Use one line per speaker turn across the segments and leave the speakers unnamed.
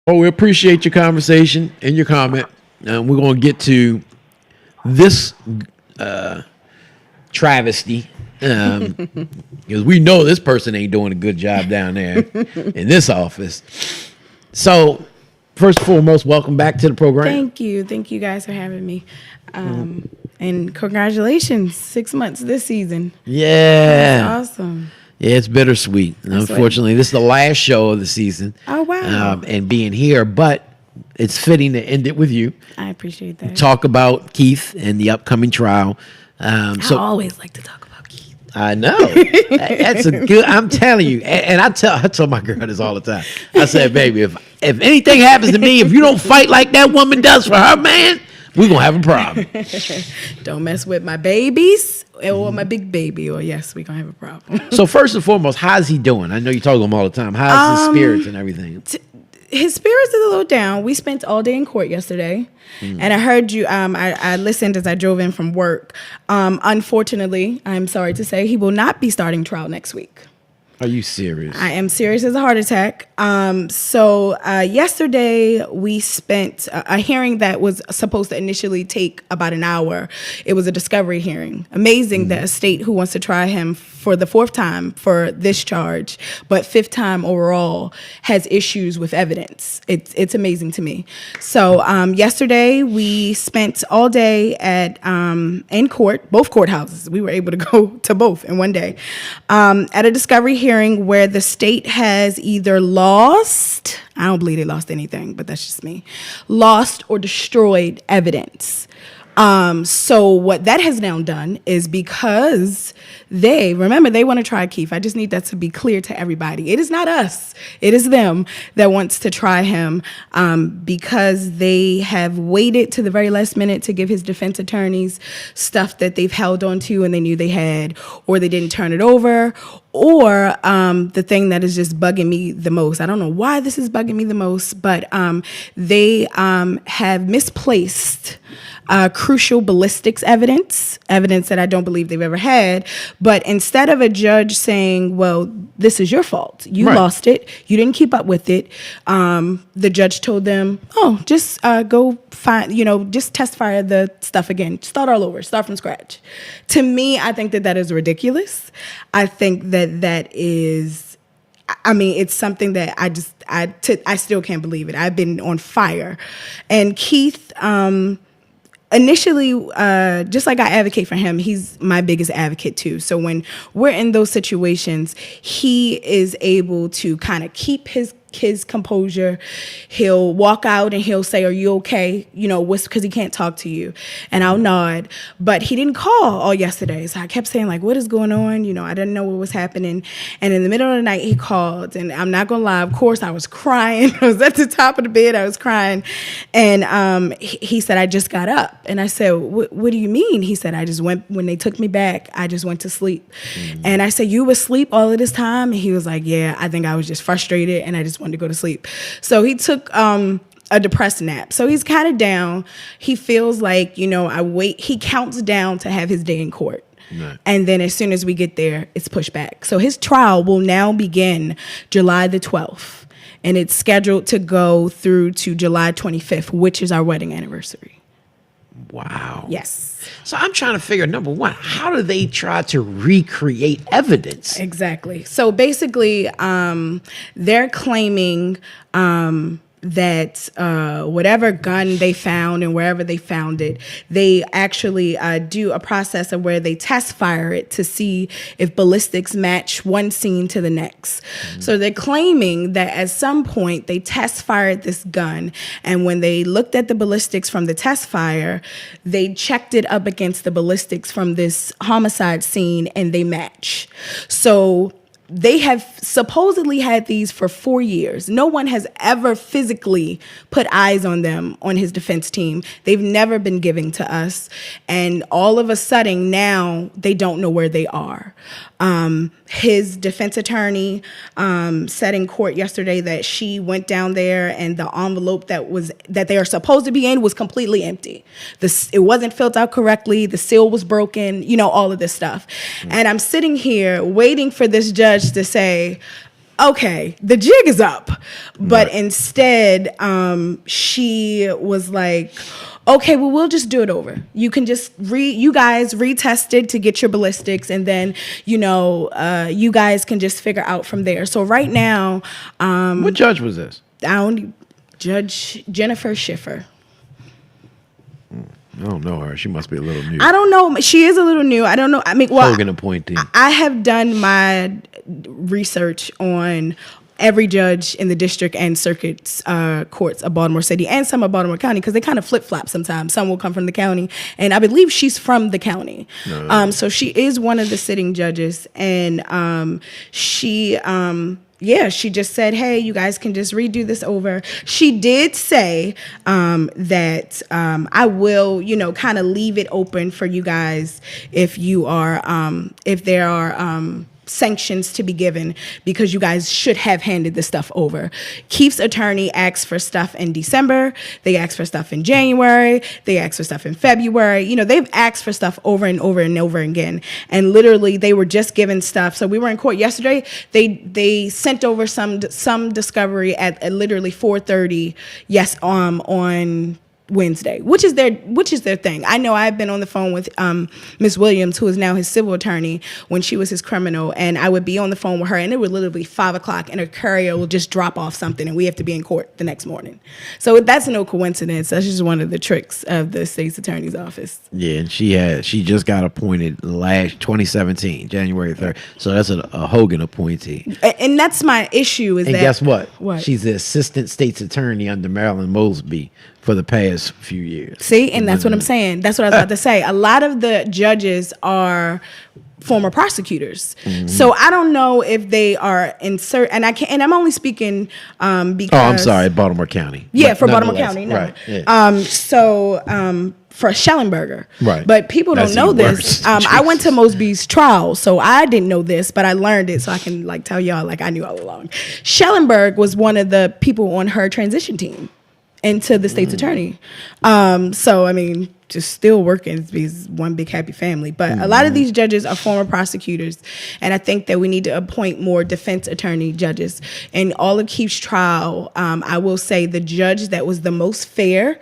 Oh, we appreciate your conversation and your comment. We're going to get to this travesty because we know this person ain't doing a good job down there in this office. So, first and foremost, welcome back to the program.
Thank you. Thank you guys for having me. And congratulations, 6 months this season.
Yeah.
That's awesome.
Yeah, it's bittersweet. Unfortunately, this is the last show of the season.
Oh, wow.
And being here, but it's fitting to end it with you.
I appreciate that.
Talk about Keith and the upcoming trial.
I always like to talk about Keith.
I know. That's a good. I'm telling you, and I tell my girl this all the time. I said, baby, if anything happens to me, if you don't fight like that woman does for her man, we're gonna have a problem.
Don't mess with my babies or my big baby, or yes, we're gonna have a problem.
So first and foremost, how's he doing? I know you talk to him all the time. How's his spirits and everything?
His spirits is a little down. We spent all day in court yesterday, and I heard you. I listened as I drove in from work. Unfortunately, I'm sorry to say, he will not be starting trial next week.
Are you serious?
I am serious as a heart attack. So yesterday we spent a hearing that was supposed to initially take about an hour. It was a discovery hearing. Amazing that a state who wants to try him for the fourth time for this charge, but fifth time overall, has issues with evidence. It's amazing to me. So yesterday we spent all day in court, both courthouses. We were able to go to both in one day at a discovery hearing where the state has either lost, I don't believe they lost anything, but that's just me, lost or destroyed evidence. So what that has now done is, because they want to try Keith. I just need that to be clear to everybody. It is not us. It is them that wants to try him, because they have waited to the very last minute to give his defense attorneys stuff that they've held on to and they knew they had, or they didn't turn it over, or the thing that is just bugging me the most. I don't know why this is bugging me the most, but they have misplaced crucial ballistics evidence that I don't believe they've ever had. But instead of a judge saying, well, this is your fault, you lost it, you didn't keep up with it, the judge told them, oh, just go find, just test fire the stuff again, start all over, start from scratch. To me, I think that is ridiculous. I think that is, it's something that I still can't believe it. I've been on fire. And Keith, initially, just like I advocate for him, he's my biggest advocate too. So when we're in those situations, he is able to kind of keep his composure. He'll walk out and he'll say, are you okay? Because he can't talk to you. And I'll nod. But he didn't call all yesterday. So I kept saying, like, what is going on? I didn't know what was happening. And in the middle of the night, he called. And I'm not going to lie, of course, I was crying. I was at the top of the bed. I was crying. And he said, I just got up. And I said, what do you mean? He said, when they took me back, I just went to sleep. And I said, you were asleep all of this time? And he was like, yeah, I think I was just frustrated and I just wanted to go to sleep. So he took a depressed nap. So he's kind of down. He feels like, he counts down to have his day in court. Right. And then as soon as we get there, it's pushed back. So his trial will now begin July the 12th. And it's scheduled to go through to July 25th, which is our wedding anniversary.
Wow.
Yes.
So I'm trying to figure, number one, how do they try to recreate evidence?
Exactly. So basically, they're claiming that whatever gun they found and wherever they found it, they actually do a process of where they test fire it to see if ballistics match one scene to the next. So they're claiming that at some point they test fired this gun, and when they looked at the ballistics from the test fire, they checked it up against the ballistics from this homicide scene and they match. So they have supposedly had these for 4 years. No one has ever physically put eyes on them on his defense team. They've never been given to us. And all of a sudden now they don't know where they are. His defense attorney said in court yesterday that she went down there and the envelope that they are supposed to be in was completely empty. It wasn't filled out correctly. The seal was broken, all of this stuff. And I'm sitting here waiting for this judge to say, okay, the jig is up. But instead, she was like, okay, well, we'll just do it over. You can just you guys retested to get your ballistics, and then, you guys can just figure out from there. So right now,
what judge was this?
Judge Jennifer Schiffer.
I don't know her. She must be a little new.
I don't know. She is a little new. I don't know. I mean,
Hogan appointee.
I have done my research on every judge in the district and circuit courts of Baltimore City and some of Baltimore County, because they kind of flip-flop sometimes. Some will come from the county, and I believe she's from the county. So she is one of the sitting judges, and she just said, hey, you guys can just redo this over. She did say that I will, kind of leave it open for you guys if there are sanctions to be given, because you guys should have handed this stuff over. Keith's attorney asked for stuff in December. They asked for stuff in January. They asked for stuff in February. They've asked for stuff over and over and over again. And literally, they were just given stuff. So we were in court yesterday. They sent over some discovery at literally 4:30. Yes, on Wednesday, which is their thing. I know I've been on the phone with Miss Williams, who is now his civil attorney, when she was his criminal, and I would be on the phone with her, and it would literally be 5:00, and her courier will just drop off something, and we have to be in court the next morning. So that's no coincidence. That's just one of the tricks of the state's attorney's office.
Yeah, and she just got appointed last 2017, January 3rd. So that's a Hogan appointee.
And that's my issue. And
guess what?
What?
She's the assistant state's attorney under Marilyn Mosby for the past few years.
See, and that's what I'm saying. That's what I was about to say. A lot of the judges are former prosecutors. Mm-hmm. So I don't know if they are and I'm only speaking because
I'm sorry, Baltimore County.
Yeah, for Baltimore County. No.
Right. Yeah.
For Schellenberger.
Right.
But people don't know this. I went to Mosby's trial, so I didn't know this, but I learned it, so I can tell y'all I knew all along. Schellenberg was one of the people on her transition team into the state's attorney. So, I mean, just still working. It's one big happy family. But a lot of these judges are former prosecutors, and I think that we need to appoint more defense attorney judges. In all of Keith's trial, I will say the judge that was the most fair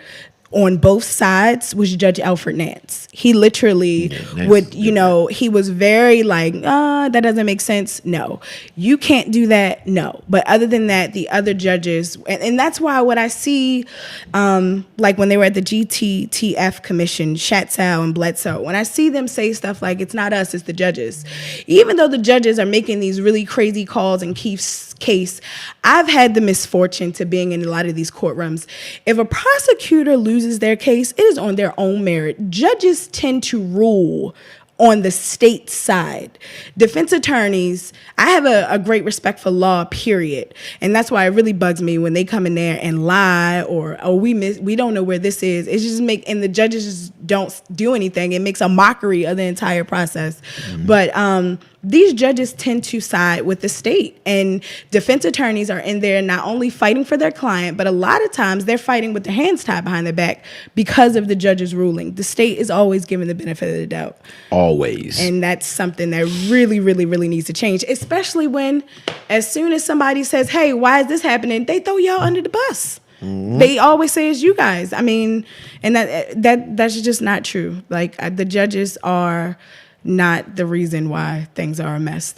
on both sides was Judge Alfred Nance. He literally he was very that doesn't make sense. No, you can't do that. No. But other than that, the other judges, and that's why what I see, when they were at the GTTF commission, Schatzow and Bledsoe, when I see them say stuff like, it's not us, it's the judges. Even though the judges are making these really crazy calls in Keith's case, I've had the misfortune to being in a lot of these courtrooms. If a prosecutor loses their case, it is on their own merit. Judges tend to rule on the state side. Defense attorneys, I have a great respect for law, period. And that's why it really bugs me when they come in there and lie or, we don't know where this is. It's just and the judges just don't do anything. It makes a mockery of the entire process. Mm-hmm. But these judges tend to side with the state, and defense attorneys are in there not only fighting for their client, but a lot of times they're fighting with their hands tied behind their back because of the judge's ruling. The state is always given the benefit of the doubt. Always. And that's something that really, really, really needs to change, especially when as soon as somebody says, hey, why is this happening? They throw y'all under the bus. Mm-hmm. They always say it's you guys. I mean, and that's just not true. The judges are not the reason why things are a mess.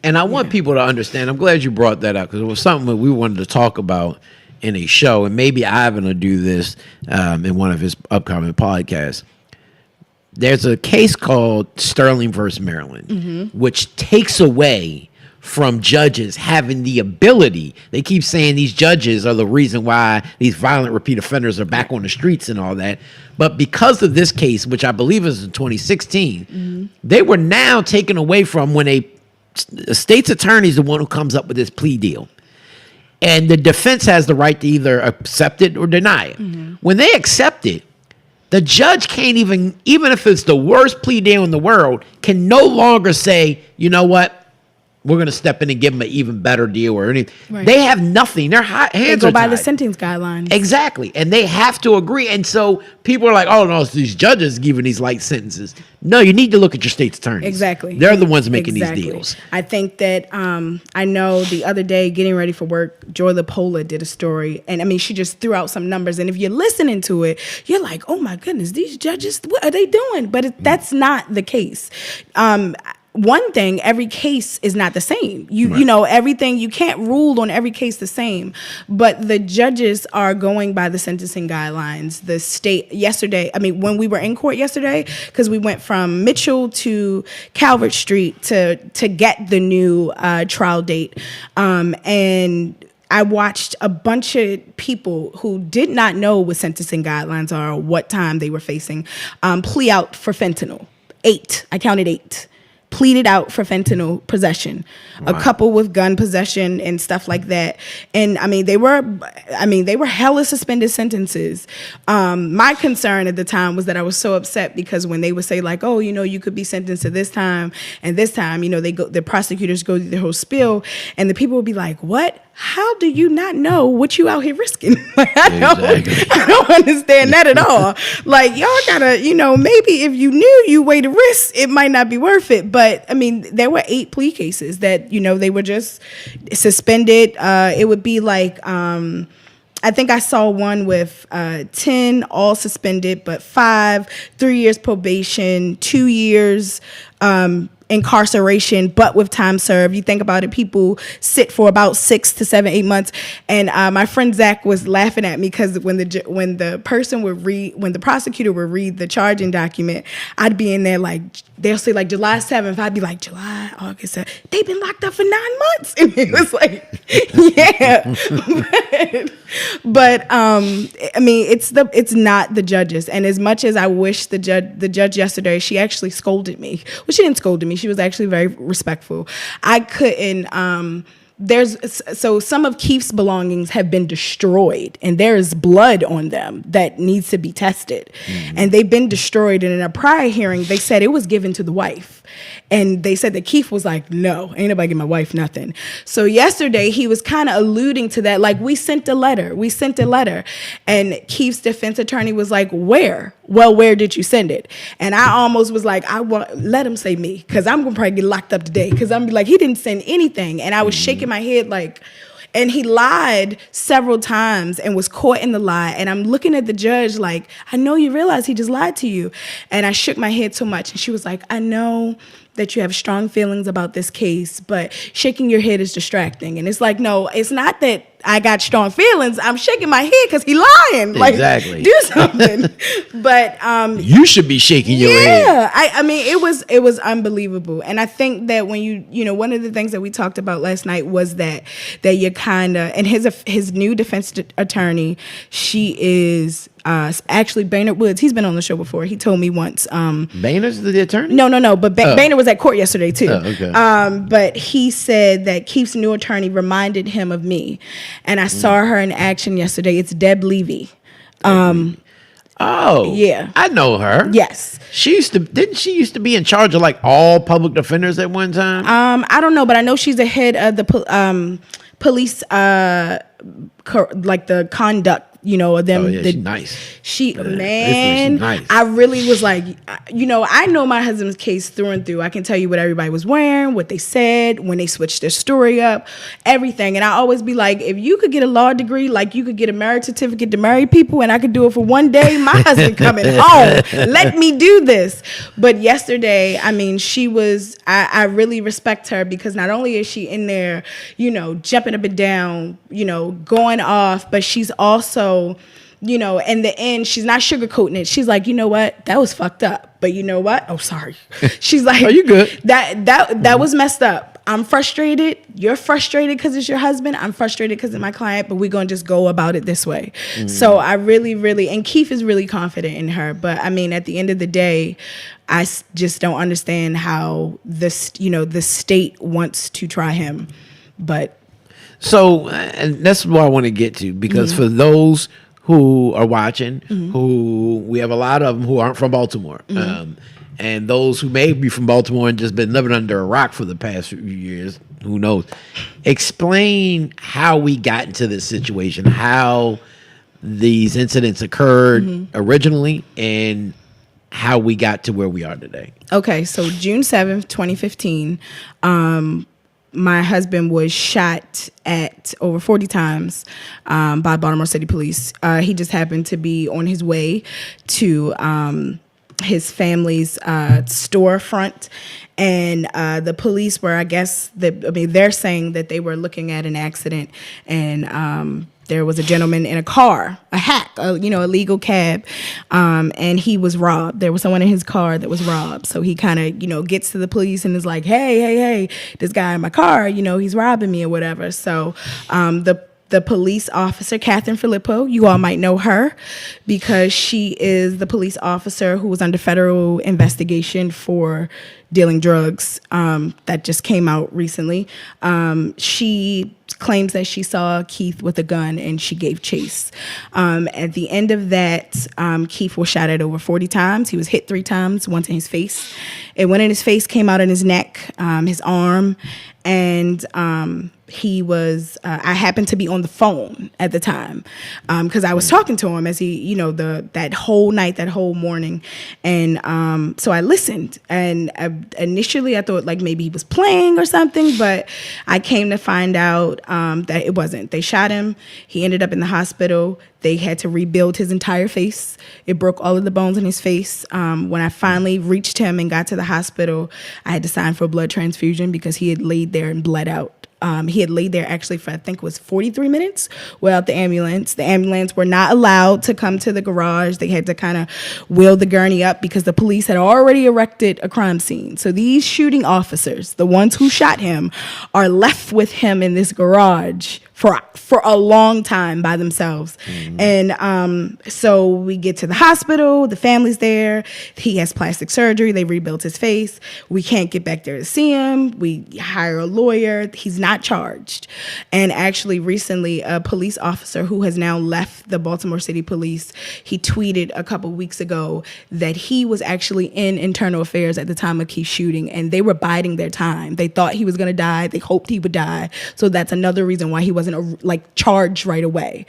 And I want people to understand, I'm glad you brought that up, because it was something that we wanted to talk about in a show, and maybe Ivan will do this in one of his upcoming podcasts. There's a case called Sterling versus Maryland, mm-hmm. which takes away from judges having the ability. They keep saying these judges are the reason why these violent repeat offenders are back on the streets and all that. But because of this case, which I believe is in 2016, mm-hmm. they were now taken away from when a state's attorney is the one who comes up with this plea deal. And the defense has the right to either accept it or deny it. Mm-hmm. When they accept it, the judge can't even if it's the worst plea deal in the world, can no longer say, you know what? we're going to step in and give them an even better deal or anything.
Right.
They have nothing. Their hands
They go
are
by the
tied.
sentence guidelines.
Exactly. And they have to agree. And so people are like, oh, no, it's these judges giving these light sentences. No, you need to look at your state's attorneys.
Exactly.
They're the ones making these deals.
I think that I know the other day, getting ready for work, Joy LaPola did a story. And I mean, she just threw out some numbers. And if you're listening to it, you're like, oh my goodness, these judges, what are they doing? But that's not the case. One thing, every case is not the same. You know, everything, you can't rule on every case the same, but the judges are going by the sentencing guidelines. The state yesterday, I mean, when we were in court yesterday, because we went from Mitchell to Calvert Street to get the new trial date, and I watched a bunch of people who did not know what sentencing guidelines are or what time they were facing plea out for fentanyl. 8. I counted 8. Pleaded out for fentanyl possession. Wow. A couple with gun possession and stuff like that. And I mean, they were hella suspended sentences. My concern at the time was that I was so upset because when they would say like, oh, you know, you could be sentenced to this time and this time, you know, the prosecutors go through the whole spiel and the people would be like, what? How do you not know what you out here risking? Like, I don't understand that at all. Like, y'all gotta, you know, maybe if you knew you weighed the risk, it might not be worth it. But I mean, there were 8 plea cases that, you know, they were just suspended. It would be like, I think I saw one with 10 all suspended, but 5, 3 years probation, 2 years incarceration, but with time served. You think about it, people sit for about 6 to 7, 8 months. And my friend Zach was laughing at me because when the prosecutor would read the charging document, I'd be in there like, they'll say like July 7th. I'd be like, July, August, they've been locked up for 9 months. And it was like, yeah. But I mean, it's not the judges. And as much as I wish the judge yesterday, she actually scolded me. Well, she didn't scold me. She was actually very respectful. I couldn't. So some of Keith's belongings have been destroyed, and there is blood on them that needs to be tested, and they've been destroyed. And in a prior hearing, they said it was given to the wife, and they said that Keith was like, "No, ain't nobody give my wife nothing." So yesterday, he was kind of alluding to that, like we sent a letter, and Keith's defense attorney was like, "Where? Well, where did you send it?" And I almost was like, let him say me, because I'm gonna probably get locked up today, because I'm like, he didn't send anything, and I was shaking my head like, and he lied several times and was caught in the lie, and I'm looking at the judge like, I know you realize he just lied to you, and I shook my head so much, and she was like, I know that you have strong feelings about this case, but shaking your head is distracting. And it's like, no, it's not that I got strong feelings. I'm shaking my head because he lying. Like,
exactly.
Do something. But
you should be shaking your head.
Yeah, I mean, it was unbelievable. And I think that when you know, one of the things that we talked about last night was that you kind of, and his new defense attorney, she is actually Baynard Woods. He's been on the show before. He told me once.
Baynard's the attorney?
No. But Baynard was at court yesterday too.
Oh, okay.
But he said that Keith's new attorney reminded him of me, and I saw her in action yesterday. It's Deb Levy.
Oh,
yeah,
I know her.
Yes,
didn't she used to be in charge of like all public defenders at one time?
I don't know, but I know she's the head of the police, like the conduct. You know, them.
Oh, yeah, she's nice.
She's
nice.
I really was like, you know, I know my husband's case through and through. I can tell you what everybody was wearing, what they said, when they switched their story up, everything. And I always be like, if you could get a law degree, like you could get a marriage certificate to marry people, and I could do it for one day, my husband coming home. Let me do this. But yesterday, I mean, she was, I really respect her, because not only is she in there, you know, jumping up and down, you know, going off, but she's also, you know, in the end, she's not sugarcoating it. She's like, you know what? That was fucked up. But you know what? Oh, sorry. She's like,
are you good?
That was messed up. I'm frustrated. You're frustrated because it's your husband. I'm frustrated because it's my client, but we're going to just go about it this way. So I really, really, and Keith is really confident in her. But I mean, at the end of the day, I just don't understand how this, you know, the state wants to try him. But
so, and that's what I want to get to, because for those who are watching, who we have a lot of them who aren't from Baltimore, and those who may be from Baltimore and just been living under a rock for the past few years, who knows? Explain how we got into this situation, how these incidents occurred originally, and how we got to where we are today.
Okay, so June 7th, 2015, my husband was shot at over 40 times by Baltimore City Police. He just happened to be on his way to his family's storefront, and the police were, I guess, they're saying that they were looking at an accident, and there was a gentleman in a car, a hack, a legal cab, and he was robbed. There was someone in his car that was robbed. So he kind of, gets to the police and is like, hey, this guy in my car, he's robbing me or whatever. So the police officer, Catherine Filippo, you all might know her because she is the police officer who was under federal investigation for dealing drugs that just came out recently. She claims that she saw Keith with a gun and she gave chase. At the end of that, Keith was shot at over 40 times. He was hit 3 times, once in his face. It went in his face, came out in his neck, his arm, and he was, I happened to be on the phone at the time because I was talking to him as he, that whole night, that whole morning. And so I listened, and initially I thought like maybe he was playing or something, but I came to find out that it wasn't. They shot him. He ended up in the hospital. They had to rebuild his entire face. It broke all of the bones in his face. When I finally reached him and got to the hospital, I had to sign for a blood transfusion because he had laid there and bled out. He had laid there actually for, I think it was 43 minutes without the ambulance. The ambulance were not allowed to come to the garage. They had to kind of wheel the gurney up because the police had already erected a crime scene. So these shooting officers, the ones who shot him, are left with him in this garage for a long time by themselves. And so we get to the hospital, the family's there, he has plastic surgery, they rebuilt his face, we can't get back there to see him, we hire a lawyer, he's not charged. And actually recently, a police officer who has now left the Baltimore City Police, he tweeted a couple weeks ago that he was actually in internal affairs at the time of Keith's shooting, and they were biding their time. They thought he was gonna die, they hoped he would die, so that's another reason why he wasn't charged right away.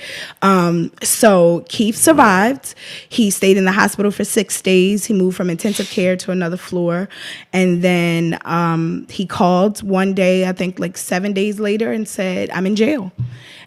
So Keith survived. He stayed in the hospital for 6 days. He moved from intensive care to another floor. And then he called one day, I think like 7 days later, and said, I'm in jail.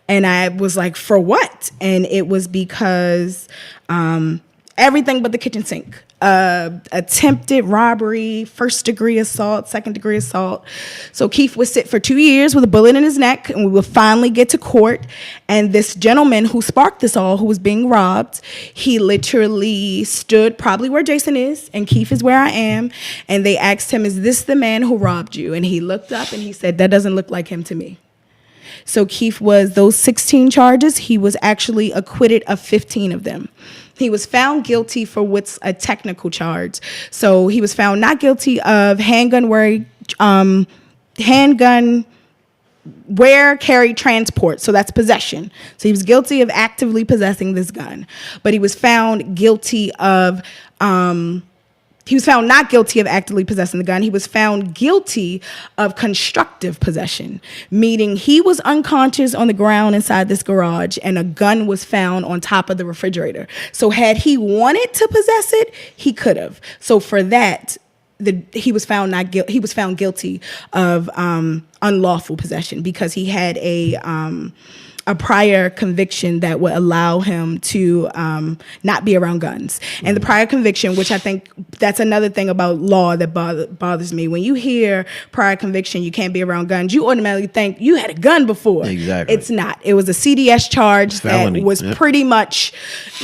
And I was like, for what? And it was because everything but the kitchen sink. Attempted robbery, first-degree assault, second-degree assault. So Keith would sit for 2 years with a bullet in his neck, and we would finally get to court. And this gentleman who sparked this all, who was being robbed, he literally stood probably where Jason is, and Keith is where I am. And they asked him, is this the man who robbed you? And he looked up and he said, that doesn't look like him to me. So Keith was, those 16 charges, he was actually acquitted of 15 of them. He was found guilty for what's a technical charge. So he was found not guilty of handgun, wear, carry, transport. So that's possession. So he was guilty of actively possessing this gun. But he was found guilty of he was found not guilty of actively possessing the gun. He was found guilty of constructive possession, meaning he was unconscious on the ground inside this garage and a gun was found on top of the refrigerator. So had he wanted to possess it, he could have. So for that, he was found guilty of unlawful possession because he had a prior conviction that would allow him to not be around guns. And the prior conviction, which I think that's another thing about law that bothers me. When you hear prior conviction, you can't be around guns, you automatically think you had a gun before.
Exactly.
It's not. It was a CDS charge
Felony.
that was pretty much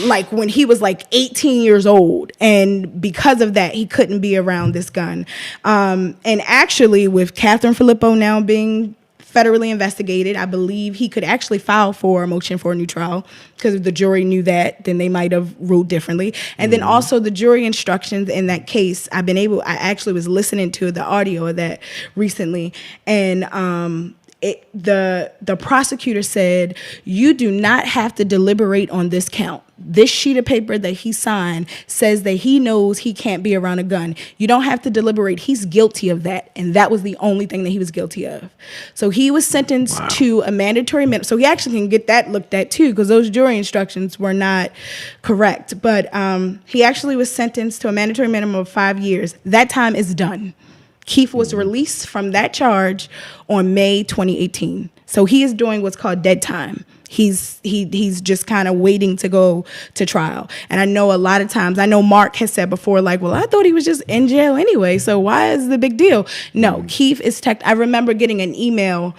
like when he was like 18 years old. And because of that, he couldn't be around this gun. And actually, with Catherine Filippo now being federally investigated, I believe he could actually file for a motion for a new trial because if the jury knew that, then they might have ruled differently. And then also the jury instructions in that case, I actually was listening to the audio of that recently, and the prosecutor said, you do not have to deliberate on this count. This sheet of paper that he signed says that he knows he can't be around a gun. You don't have to deliberate. He's guilty of that. And that was the only thing that he was guilty of. So he was sentenced to a mandatory minimum. So he actually can get that looked at too, because those jury instructions were not correct. But he actually was sentenced to a mandatory minimum of 5 years. That time is done. Keith was released from that charge on May 2018. So he is doing what's called dead time. He's just kind of waiting to go to trial. And I know a lot of times, I know Mark has said before, like, well, I thought he was just in jail anyway, so why is the big deal? No, Keith is I remember getting an email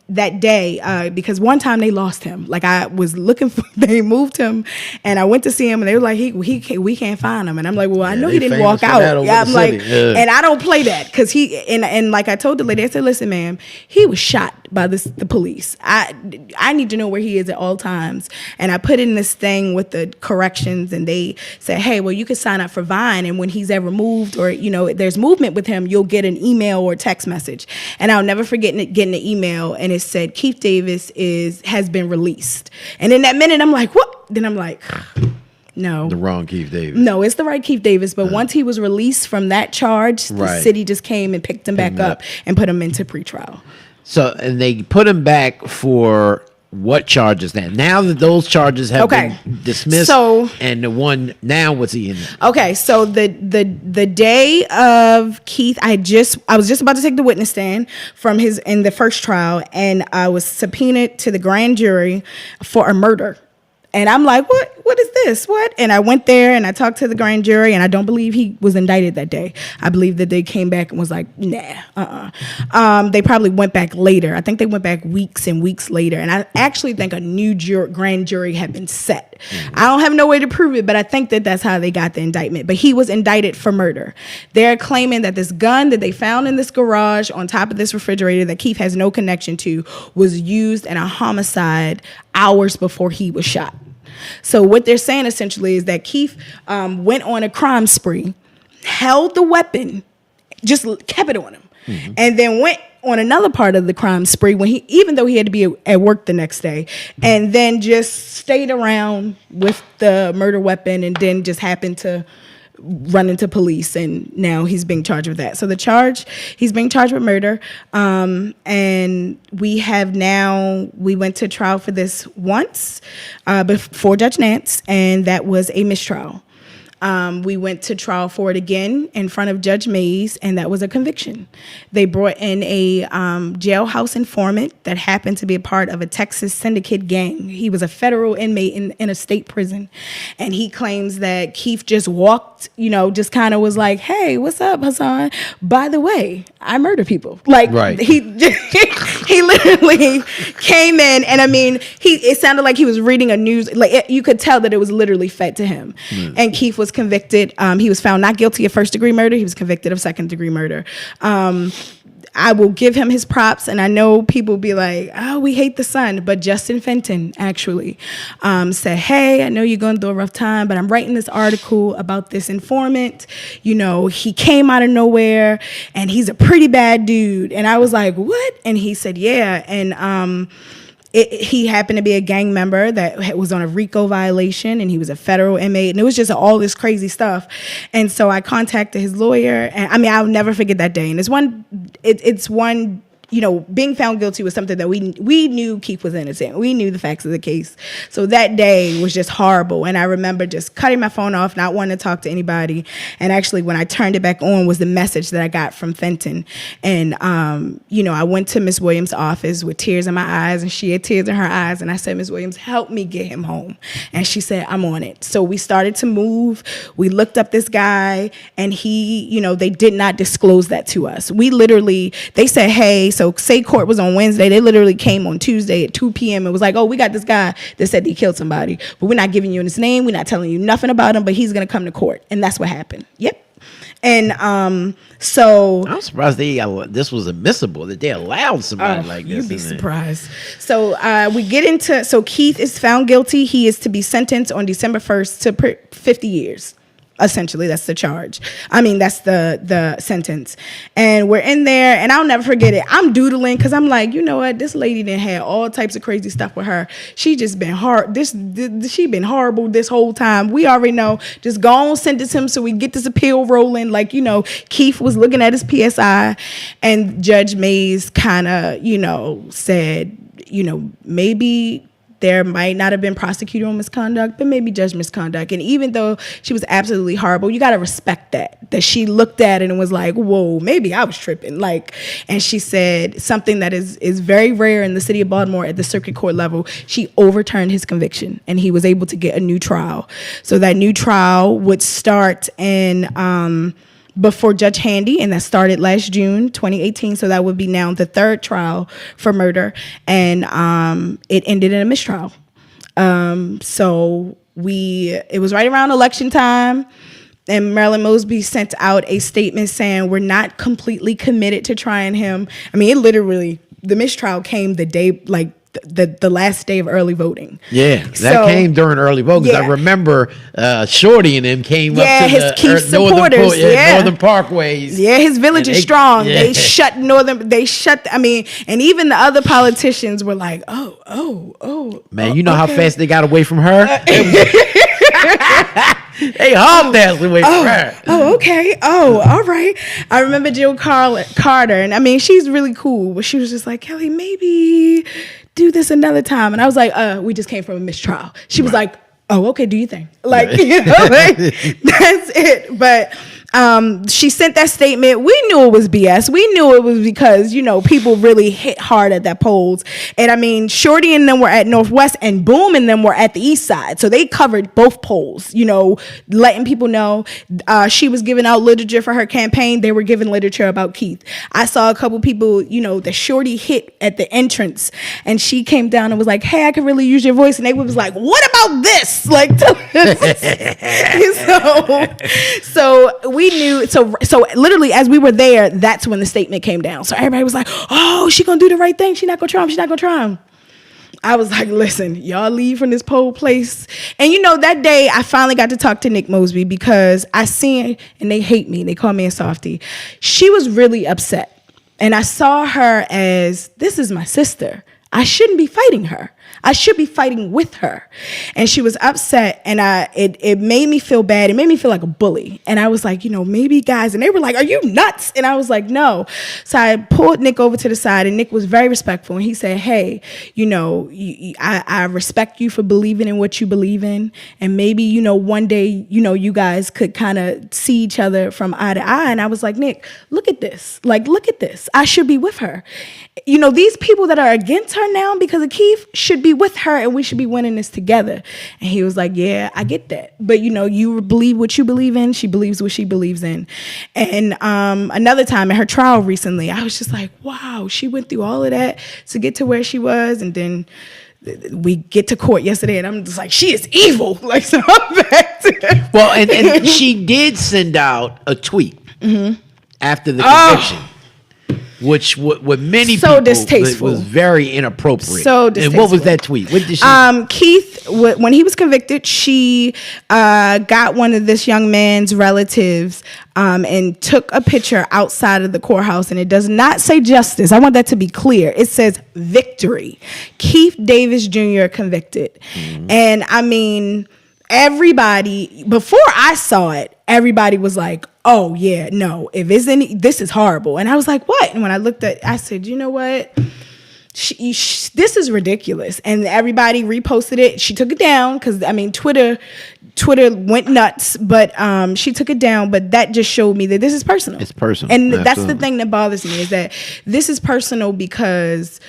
that day because one time they lost him. Like, I was looking for, they moved him, and I went to see him, and they were like, we can't find him. And I'm like, well, I know he didn't walk out. Yeah, I'm like, and I don't play that, because and like I told the lady, I said, listen, ma'am, he was shot by the police. I need to know where he is at all times. And I put in this thing with the corrections, and they said, hey, well, you can sign up for Vine, and when he's ever moved, or there's movement with him, you'll get an email or text message. And I'll never forget getting an email, and it said Keith Davis has been released. And in that minute, I'm like, what? Then I'm like, no.
The wrong Keith Davis.
No, it's the right Keith Davis. But once he was released from that charge, the city just came and picked him back up and put him into pretrial. So,
and they put him back for what charges now? Now that those charges have been dismissed, and the one now, what's he in?
Okay, so the day of Keith, I was just about to take the witness stand from in the first trial, and I was subpoenaed to the grand jury for a murder. And I'm like, what is this? What? And I went there and I talked to the grand jury, and I don't believe he was indicted that day. I believe that they came back and was like, nah, they probably went back later. I think they went back weeks and weeks later. And I actually think a new grand jury had been set. Mm-hmm. I don't have no way to prove it, but I think that that's how they got the indictment. But he was indicted for murder. They're claiming that this gun that they found in this garage on top of this refrigerator that Keith has no connection to was used in a homicide hours before he was shot. So what they're saying essentially is that Keith went on a crime spree, held the weapon, just kept it on him, and then went on another part of the crime spree even though he had to be at work the next day, and then just stayed around with the murder weapon, and then just happened to run into police, and now he's being charged with that. So he's being charged with murder, and we went to trial for this once before Judge Nance, and that was a mistrial. We went to trial for it again in front of Judge Mays, and that was a conviction. They brought in a jailhouse informant that happened to be a part of a Texas syndicate gang. He was a federal inmate in a state prison, and he claims that Keith just walked, just kind of was like, hey, what's up, Hassan? By the way, I murder people. Like, he literally came in, and I mean, it sounded like he was reading a news, like you could tell that it was literally fed to him. And Keith was convicted. He was found not guilty of first-degree murder. He was convicted of second-degree murder. I will give him his props, and I know people be like, oh, we hate the son, but Justin Fenton actually said, hey, I know you're going through a rough time, but I'm writing this article about this informant. He came out of nowhere, and he's a pretty bad dude. And I was like, what? And he said, yeah. And he happened to be a gang member that was on a RICO violation, and he was a federal inmate, and it was just all this crazy stuff. And so I contacted his lawyer, and I mean, I'll never forget that day. And it's one being found guilty was something that we knew Keith was innocent. We knew the facts of the case. So that day was just horrible. And I remember just cutting my phone off, not wanting to talk to anybody. And actually, when I turned it back on was the message that I got from Fenton. And, I went to Miss Williams' office with tears in my eyes, and she had tears in her eyes. And I said, Miss Williams, help me get him home. And she said, I'm on it. So we started to move. We looked up this guy, and they did not disclose that to us. They said, hey, so say court was on Wednesday. They literally came on Tuesday at 2 p.m. and was like, oh, we got this guy that said he killed somebody, but we're not giving you his name. We're not telling you nothing about him, but he's going to come to court. And that's what happened. Yep. And so
I'm surprised this was admissible, that they allowed somebody like this.
You'd be surprised. So so Keith is found guilty. He is to be sentenced on December 1st to 50 years. Essentially, that's the charge. I mean, that's the sentence. And we're in there, and I'll never forget it. I'm doodling because I'm like, you know what? This lady done had all types of crazy stuff with her. She just been hard. She been horrible this whole time. We already know. Just go on, sentence him so we get this appeal rolling. Like, you know, Keith was looking at his PSI, and Judge Mays kind of, you know, said, you know, maybe there might not have been prosecutorial misconduct, but maybe judge misconduct. And even though she was absolutely horrible, you got to respect that she looked at it and was like, whoa, maybe I was tripping. Like, and she said something that is very rare in the city of Baltimore at the circuit court level. She overturned his conviction and he was able to get a new trial. So that new trial would start in, before Judge Handy, and that started last June 2018. So that would be now the third trial for murder, and it ended in a mistrial. So it was right around election time, and Marilyn Mosby sent out a statement saying we're not completely committed to trying him. I mean, it literally, the mistrial came the day, like the last day of early voting.
Yeah, that came during early voting. Yeah. I remember Shorty and them came up to
his Keith supporters.
Northern Parkways.
Yeah, his village is strong. Yeah. They shut I mean, and even the other politicians were like, oh.
Man, you know how fast they got away from her? They hauled that away from her.
Oh, okay. Oh, all right. I remember Jill Carter, and I mean, she's really cool, but she was just like, Kelly, maybe do this another time. And I was like, we just came from a mistrial. She was like, oh, okay, do you think? Like, you know, like, that's it. But she sent that statement. We knew it was BS. We knew it was because, you know, people really hit hard at that polls. And I mean, Shorty and them were at Northwest, and Boom and them were at the East Side. So they covered both polls, you know, letting people know. She was giving out literature for her campaign. They were giving literature about Keith. I saw a couple people, you know, that Shorty hit at the entrance, and she came down and was like, hey, I could really use your voice. And they was like, what about this? Like, so we knew, so literally as we were there, that's when the statement came down. So everybody was like, oh, she gonna do the right thing. She not gonna try him. I was like, listen, y'all leave from this poll place. And you know, that day I finally got to talk to Nick Mosby because I seen, and they hate me, they call me a softie. She was really upset. And I saw her as, this is my sister. I shouldn't be fighting her. I should be fighting with her. And she was upset, and it made me feel bad. It made me feel like a bully. And I was like, you know, maybe guys, and they were like, are you nuts? And I was like, no. So I pulled Nick over to the side, and Nick was very respectful. And he said, hey, you know, I respect you for believing in what you believe in. And maybe, you know, one day, you know, you guys could kind of see each other from eye to eye. And I was like, Nick, look at this. Like, look at this. I should be with her. You know, these people that are against her now because of Keith should be with her, and we should be winning this together. And he was like, yeah, I get that. But, you know, you believe what you believe in. She believes what she believes in. And another time in her trial recently, I was just like, wow, she went through all of that to get to where she was. And then we get to court yesterday, and I'm just like, she is evil. Like, so I'm back to
well, and she did send out a tweet after the conviction. Which with many
so
people
distasteful.
Was very inappropriate.
So distasteful.
And what was that tweet? What did she?
Keith, when he was convicted, she got one of this young man's relatives and took a picture outside of the courthouse, and it does not say justice. I want that to be clear. It says victory. Keith Davis Jr. convicted. And I mean, everybody, before I saw it, everybody was like, oh yeah, no, if it's any, this is horrible. And I was like, what? And when I looked at, I said, you know what? This is ridiculous. And everybody reposted it. She took it down because, I mean, Twitter went nuts, but she took it down. But that just showed me that this is personal. It's personal. And absolutely. That's the thing that bothers me, is that this is personal because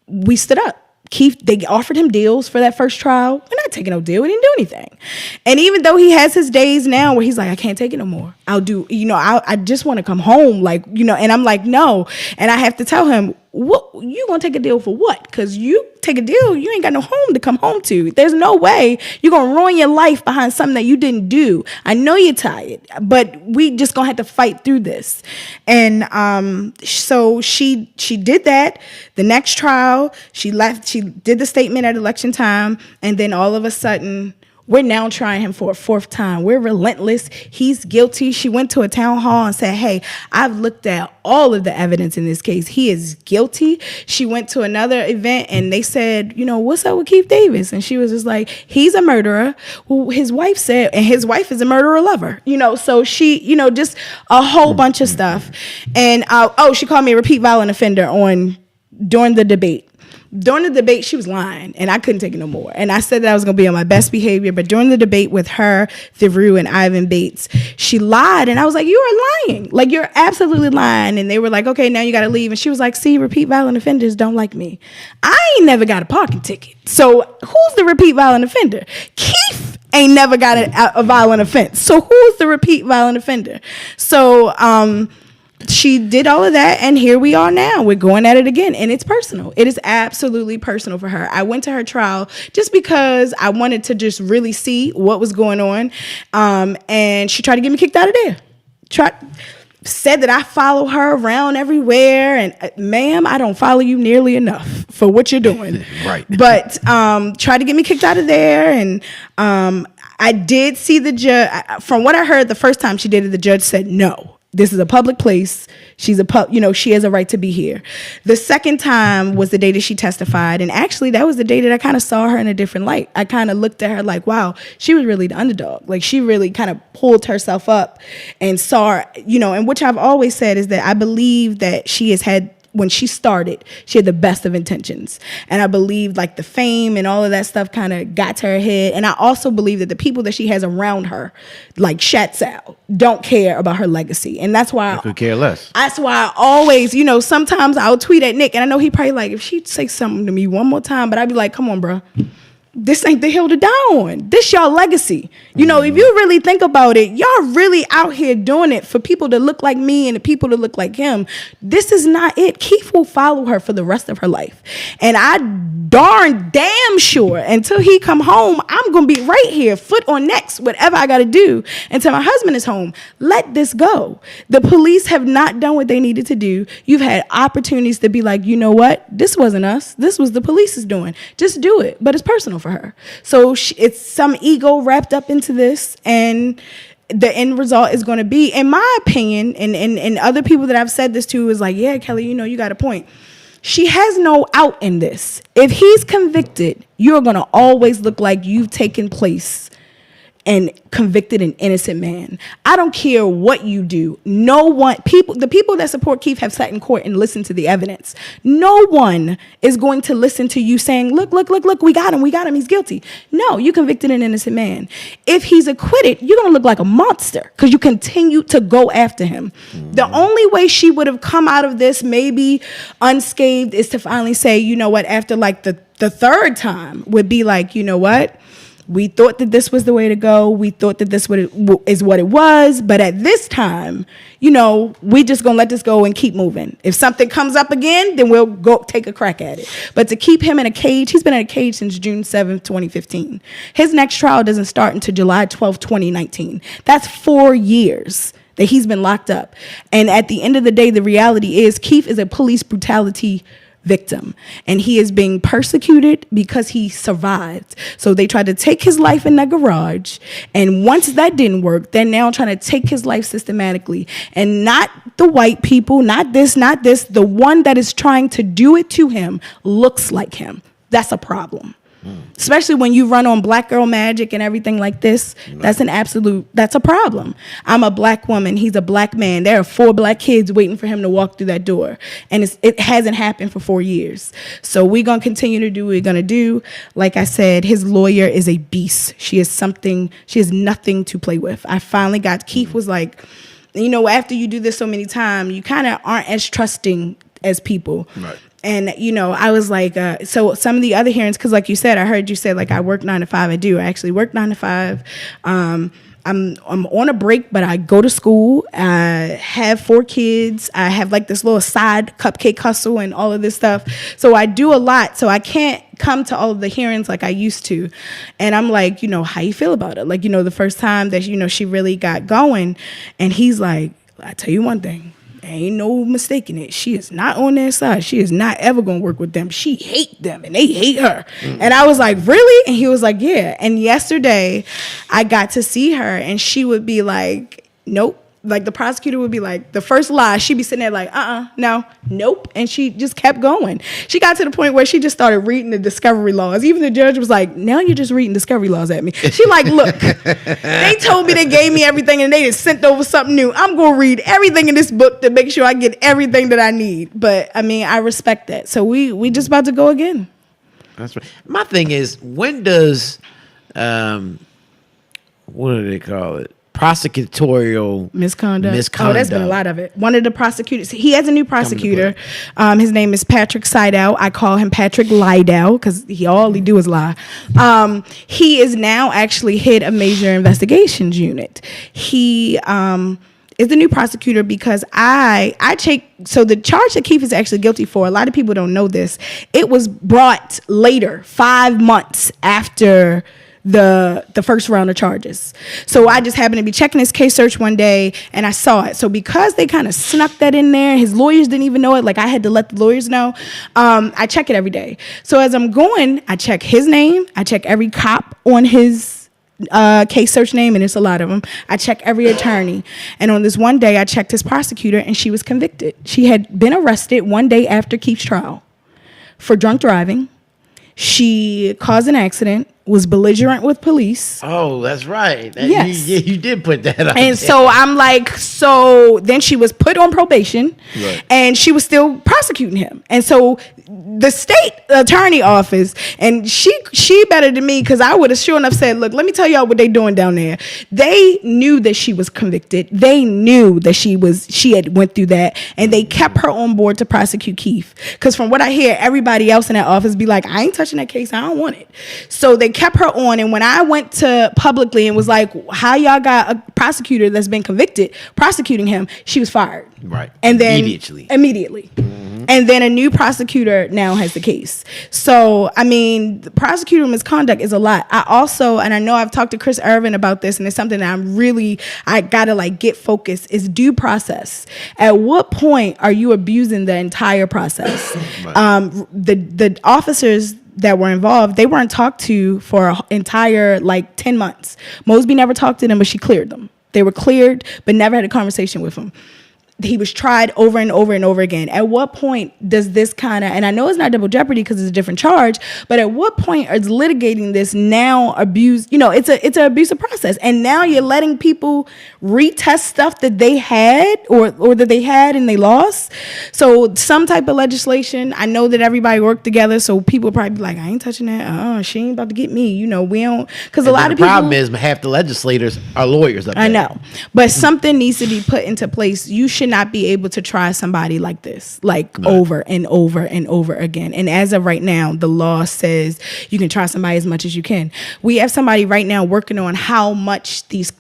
we stood up. Keith, they offered him deals for that first trial. We're not taking no deal. We didn't do anything. And even though he has his days now where he's like, I can't take it no more. I'll do, you know, I just want to come home. Like, you know, and I'm like, no. And I have to tell him, what, you gonna take a deal for what? Because you take a deal, you ain't got no home to come home to. There's no way you're gonna ruin your life behind something that you didn't do. I know you're tired, but we just gonna have to fight through this. And so she did that. The next trial, she left. She did the statement at election time, and then all of a sudden, We're now trying him for a fourth time. We're relentless. He's guilty. She went to a town hall and said, hey, I've looked at all of the evidence in this case. He is guilty. She went to another event and they said, what's up with Keith Davis? And she was just like, he's a murderer. Well, his wife said, and his wife is a murderer lover. So she, just a whole bunch of stuff. And, she called me a repeat violent offender during the debate. During the debate, she was lying, and I couldn't take it no more. And I said that I was going to be on my best behavior, but during the debate with her, Theroux, and Ivan Bates, she lied, and I was like, you are lying. Like, you're absolutely lying. And they were like, okay, now you got to leave. And she was like, see, repeat violent offenders don't like me. I ain't never got a parking ticket. So who's the repeat violent offender? Keith ain't never got a violent offense. So who's the repeat violent offender? So, she did all of that, and here we are now. We're going at it again, and it's personal. It is absolutely personal for her. I went to her trial just because I wanted to just really see what was going on, and she tried to get me kicked out of there. Said that I follow her around everywhere, and ma'am, I don't follow you nearly enough for what you're doing.
Right.
But tried to get me kicked out of there, and I did see the judge. From what I heard, the first time she did it, the judge said no. This is a public place. She's she has a right to be here. The second time was the day that she testified. And actually, that was the day that I kind of saw her in a different light. I kind of looked at her like, wow, she was really the underdog. Like, she really kind of pulled herself up and saw, and which I've always said is that I believe that she has had, when she started, she had the best of intentions. And I believe like the fame and all of that stuff kind of got to her head. And I also believe that the people that she has around her, like Shatzal, don't care about her legacy. And that's why
I could care less.
That's why I always, sometimes I'll tweet at Nick, and I know he probably like, if she'd say something to me one more time, but I'd be like, come on, bro. This ain't the hill to die on. This y'all legacy. If you really think about it, y'all really out here doing it for people to look like me and the people to look like him. This is not it. Keith will follow her for the rest of her life. And I darn damn sure until he come home, I'm going to be right here, foot on necks, whatever I got to do until my husband is home. Let this go. The police have not done what they needed to do. You've had opportunities to be like, you know what? This wasn't us. This was the police's doing. Just do it. But it's personal for her. So it's some ego wrapped up into this, and the end result is going to be, in my opinion, and other people that I've said this to is like, yeah, Kelly, you got a point. She has no out in this. If he's convicted, you're going to always look like you've taken place and convicted an innocent man. I don't care what you do. The people that support Keith have sat in court and listened to the evidence. No one is going to listen to you saying, look, we got him, he's guilty. No, you convicted an innocent man. If he's acquitted, you're going to look like a monster because you continue to go after him. The only way she would have come out of this maybe unscathed is to finally say, you know what, after like the third time would be like, you know what? We thought that this was the way to go. We thought that this is what it was. But at this time, we just going to let this go and keep moving. If something comes up again, then we'll go take a crack at it. But to keep him in a cage, he's been in a cage since June 7th, 2015. His next trial doesn't start until July 12th, 2019. That's 4 years that he's been locked up. And at the end of the day, the reality is Keith is a police brutality victim, and he is being persecuted because he survived. So they tried to take his life in that garage, and once that didn't work, they're now trying to take his life systematically. And not the white people, not this, the one that is trying to do it to him looks like him. That's a problem. Especially when you run on black girl magic and everything like this. That's a problem. I'm a black woman. He's a black man. There are 4 black kids waiting for him to walk through that door. And it hasn't happened for 4 years. So we're going to continue to do what we're going to do. Like I said, his lawyer is a beast. She has nothing to play with. I finally got, Keith was like, after you do this so many times, you kind of aren't as trusting as people. Right. And, I was like, so some of the other hearings, because like you said, I heard you say, like, I work 9 to 5. I do. I actually work 9 to 5. I'm on a break, but I go to school. I have 4 kids. I have like this little side cupcake hustle and all of this stuff. So I do a lot. So I can't come to all of the hearings like I used to. And I'm like, how you feel about it? Like, the first time that, she really got going. And he's like, I tell you one thing. Ain't no mistaking it. She is not on their side. She is not ever going to work with them. She hate them and they hate her. And I was like, really? And he was like, yeah. And yesterday I got to see her and she would be like, nope. Like the prosecutor would be like, the first lie, she'd be sitting there like, no, nope. And she just kept going. She got to the point where she just started reading the discovery laws. Even the judge was like, now you're just reading discovery laws at me. She like, look, they told me they gave me everything and they just sent over something new. I'm going to read everything in this book to make sure I get everything that I need. But I mean, I respect that. So we just about to go again.
That's right. My thing is, when does, what do they call it? Prosecutorial
misconduct. Oh, there's been a lot of it. One of the prosecutors, he has a new prosecutor. His name is Patrick Seidel. I call him Patrick Lydell because all he do is lie. He is now actually head of major investigations unit. He is the new prosecutor because I take, so the charge that Keith is actually guilty for, a lot of people don't know this, it was brought later, 5 months after the first round of charges. So I just happened to be checking his case search one day and I saw it. So because they kind of snuck that in there, his lawyers didn't even know it. Like I had to let the lawyers know. I check it every day. So as I'm going, I check his name. I check every cop on his case search name, and it's a lot of them. I check every attorney. And on this one day, I checked his prosecutor and she was convicted. She had been arrested one day after Keith's trial for drunk driving. She caused an accident, was belligerent with police.
Oh, that's right.
Yes.
You did put that on.
And so I'm like, so then she was put on probation, right, and she was still prosecuting him. And so the state attorney office, and she better than me because I would have sure enough said, look, let me tell y'all what they doing down there. They knew that she was convicted. They knew that she had went through that, and they kept her on board to prosecute Keith. Because from what I hear, everybody else in that office be like, I ain't touching that case. I don't want it. So they kept her on. And when I went to publicly and was like, how y'all got a prosecutor that's been convicted prosecuting him, she was fired.
Right.
And then
immediately.
Mm-hmm. And then a new prosecutor now has the case. So, I mean, the prosecutor misconduct is a lot. I also, and I know I've talked to Chris Irvin about this, and it's something that I gotta like get focused, is due process. At what point are you abusing the entire process? Right. The officers that were involved, they weren't talked to for an entire 10 months. Mosby never talked to them, but she cleared them. They were cleared, but never had a conversation with them. He was tried over and over and over again. At what point does this kind of, and I know it's not double jeopardy because it's a different charge, but at what point is litigating this now abuse? It's an abusive process, and now you're letting people retest stuff that they had or that they had and they lost. So some type of legislation. I know that everybody worked together, so people probably be like, I ain't touching that. She ain't about to get me. We don't, because a lot of people. The
problem is half the legislators are lawyers up there.
I know, but something needs to be put into place. You should not be able to try somebody like this, over and over and over again. And as of right now, the law says you can try somebody as much as you can. We have somebody right now working on how much these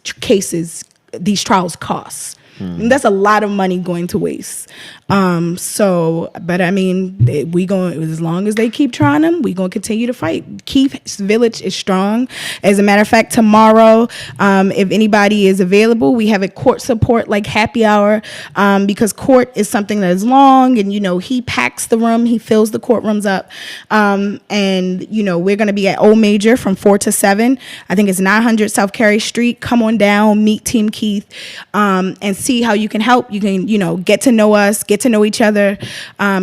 trials cost. And that's a lot of money going to waste. But I mean, as long as they keep trying them, we gonna continue to fight. Keith's Village is strong. As a matter of fact, tomorrow, if anybody is available, we have a court support happy hour, because court is something that is long, and he packs the room, he fills the courtrooms up, and we're gonna be at Old Major from 4 to 7. I think it's 900 South Carey Street. Come on down, meet Team Keith, and see how you can help. You can get to know us, get to know each other,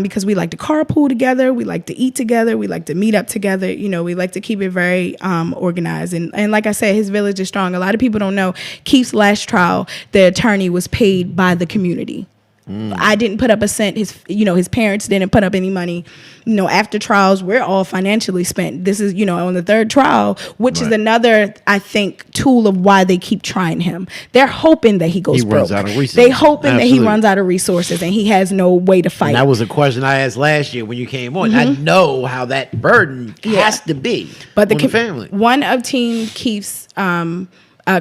because we like to carpool together, we like to eat together, we like to meet up together. We like to keep it very organized, and like I said, his village is strong. A lot of people don't know Keith's last trial, the attorney was paid by the community. I didn't put up a cent. His parents didn't put up any money. After trials, we're all financially spent. This is, on the third trial, which is another, I think, tool of why they keep trying him. They're hoping that he goes broke.
Runs out of resources.
They hoping that he runs out of resources and he has no way to fight.
And that was a question I asked last year when you came on. I know how that burden has to be on the family.
One of Team Keith's,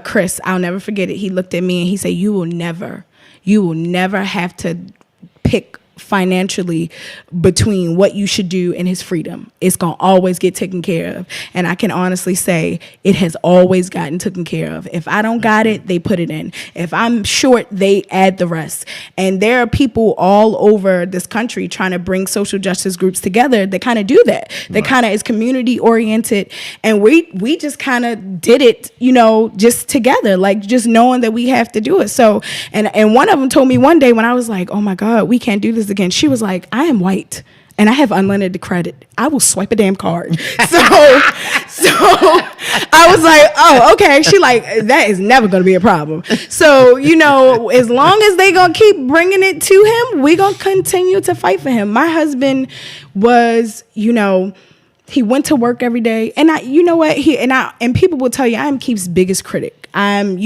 Chris, I'll never forget it. He looked at me and he said, "You will never have to pick financially between what you should do and his freedom. It's going to always get taken care of. And I can honestly say it has always gotten taken care of. If I don't got it, they put it in. If I'm short, they add the rest. And there are people all over this country trying to bring social justice groups together that kind of do that. That kind of is community oriented. And we just kind of did it, you know, just together, like just knowing that we have to do it. So, and one of them told me one day when I was like, oh my God, we can't do this again. She was like, I am white and I have unlimited credit. I will swipe a damn card. So I was like, oh, okay. She like, that is never going to be a problem. So, you know, as long as they going to keep bringing it to him, we going to continue to fight for him. My husband was, you know, he went to work every day, and you know what? And people will tell you, I'm Keith's biggest critic. I'm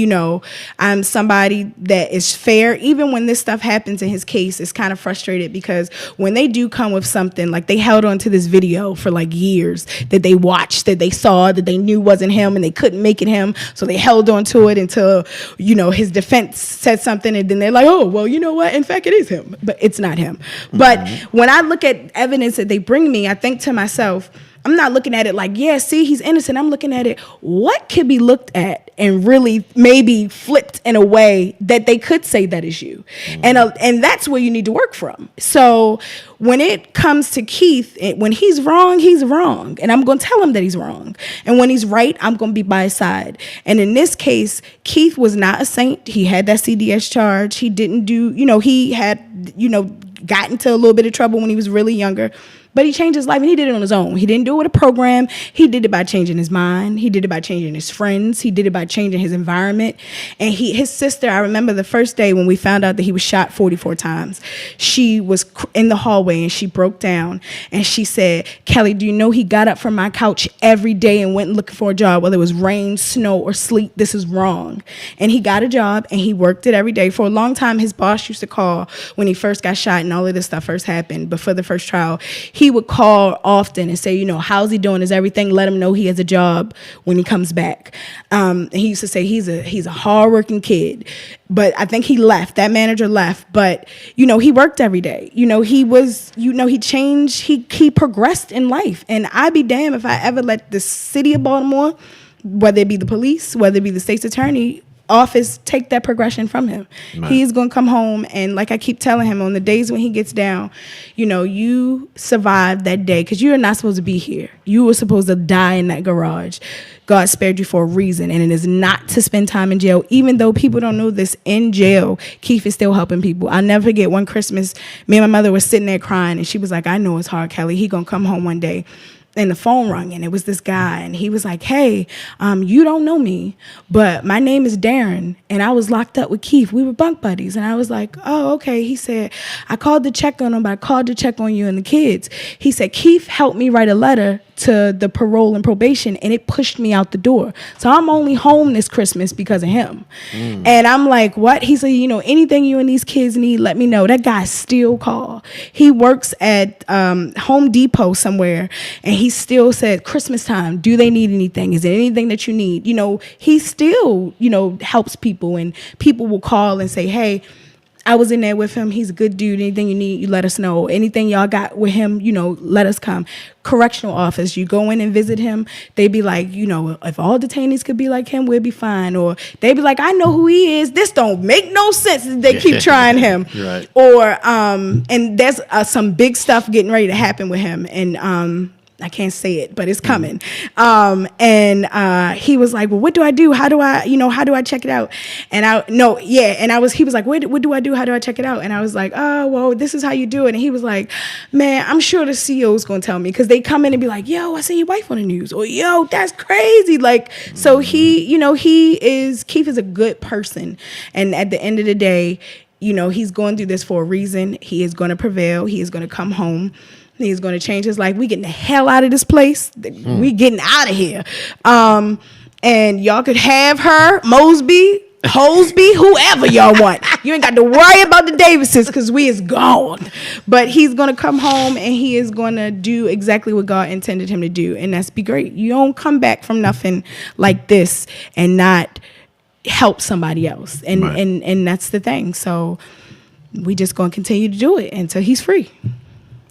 somebody that is fair. Even when this stuff happens in his case, it's kind of frustrated because when they do come with something, like they held on to this video for like years that they watched, that they saw, that they knew wasn't him, and they couldn't make it him. So they held on to it until, you know, his defense said something, and then they're like, oh, well, you know what? In fact, it is him, but it's not him. Mm-hmm. But when I look at evidence that they bring me, I think to myself, I'm not looking at it like, yeah, see, he's innocent. I'm looking at it, what could be looked at and really maybe flipped in a way that they could say that is you. Mm. And that's where you need to work from. So when it comes to Keith, when he's wrong, he's wrong. And I'm going to tell him that he's wrong. And when he's right, I'm going to be by his side. And in this case, Keith was not a saint. He had that CDS charge. He didn't do, you know, he had, you know, got into a little bit of trouble when he was really younger. But he changed his life, and he did it on his own. He didn't do it with a program. He did it by changing his mind. He did it by changing his friends. He did it by changing his environment. And his sister, I remember the first day when we found out that he was shot 44 times. She was in the hallway, and she broke down. And she said, Kelly, do you know he got up from my couch every day and went looking for a job, whether it was rain, snow, or sleet? This is wrong. And he got a job, and he worked it every day. For a long time, his boss used to call when he first got shot and all of this stuff first happened, before the first trial. He would call often and say, you know, how's he doing? Is everything? Let him know he has a job when he comes back. And he used to say he's a hardworking kid. But I think he left. That manager left. But, you know, he worked every day. You know, he was, you know, he changed. He progressed in life. And I'd be damned if I ever let the city of Baltimore, whether it be the police, whether it be the state's attorney office, take that progression from him. Right. He is going to come home, and like I keep telling him, on the days when he gets down, you know, you survived that day because you're not supposed to be here. You were supposed to die in that garage. God spared you for a reason, and it is not to spend time in jail. Even though people don't know this, in jail, Keith is still helping people. I'll never forget one Christmas, me and my mother were sitting there crying, and she was like, I know it's hard, Kelly. He going to come home one day. And the phone rang, and it was this guy, and he was like, hey, you don't know me, but my name is Darren, and I was locked up with Keith. We were bunk buddies. And I was like, oh, okay. He said, I called to check on him, but I called to check on you and the kids. He said, Keith helped me write a letter to the parole and probation, and it pushed me out the door. So I'm only home this Christmas because of him. And I'm like, what? He said, you know, anything you and these kids need, let me know. That guy still called. He works at Home Depot somewhere, and he still said, Christmas time, do they need anything? Is there anything that you need? You know, he still, you know, helps people, and people will call and say, hey, I was in there with him. He's a good dude. Anything you need, you let us know. Anything y'all got with him, you know, let us come. Correctional office, you go in and visit him. They be like, you know, if all detainees could be like him, we'll be fine. Or they be like, I know who he is. This don't make no sense. They keep trying him. Right. Or and there's some big stuff getting ready to happen with him. And I can't say it, but it's coming. And he was like, well, what do I do? How do I check it out? And he was like, what do I do? How do I check it out? And I was like, oh, well, this is how you do it. And he was like, man, I'm sure the CEO is going to tell me, because they come in and be like, yo, I see your wife on the news. Or, yo, that's crazy. Like, so Keith is a good person. And at the end of the day, you know, he's going through this for a reason. He is going to prevail. He is going to come home. He's going to change his life. We getting the hell out of this place. We getting out of here. And y'all could have her, Mosby, Holsby, whoever y'all want. You ain't got to worry about the Davises, because we is gone. But he's going to come home, and he is going to do exactly what God intended him to do. And that's be great. You don't come back from nothing like this and not help somebody else. And that's the thing. So we just going to continue to do it until he's free.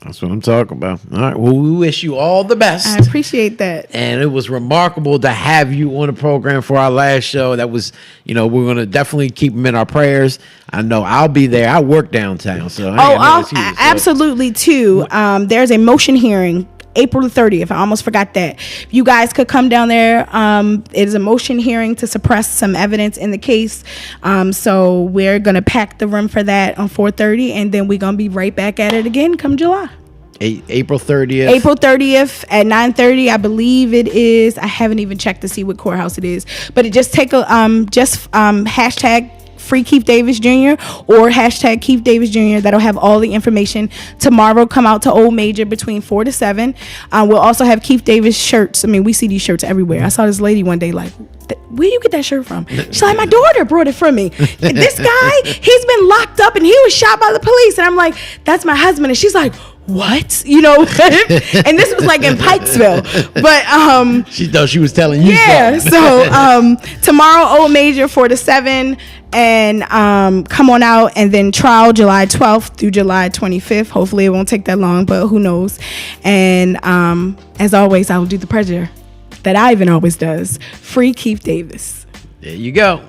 That's what I'm talking about. All right. Well, we wish you all the best.
I appreciate that.
And it was remarkable to have you on the program for our last show. That was, we're going to definitely keep them in our prayers. I know I'll be there. I work downtown. So
absolutely too. There's a motion hearing April the 30th. I almost forgot that. If you guys could come down there. It is a motion hearing to suppress some evidence in the case. So we're going to pack the room for that on 4:30, and then we're going to be right back at it again come July.
April 30th.
April 30th at 9:30, I believe it is. I haven't even checked to see what courthouse it is, but it just hashtag Free Keith Davis Jr. or hashtag Keith Davis Jr. That'll have all the information. Tomorrow, come out to Old Major between 4 to 7. We'll also have Keith Davis shirts. I mean, we see these shirts everywhere. I saw this lady one day like, where you get that shirt from? She's like, my daughter brought it from me. And this guy, he's been locked up and he was shot by the police. And I'm like, that's my husband. And she's like, what? And this was like in Pikesville. But
she thought she was telling you.
Yeah. So tomorrow, Old Major 4 to 7. And come on out, and then trial July 12th through July 25th. Hopefully it won't take that long, but who knows. And as always, I will do the pleasure that Ivan always does. Free Keith Davis.
There you go.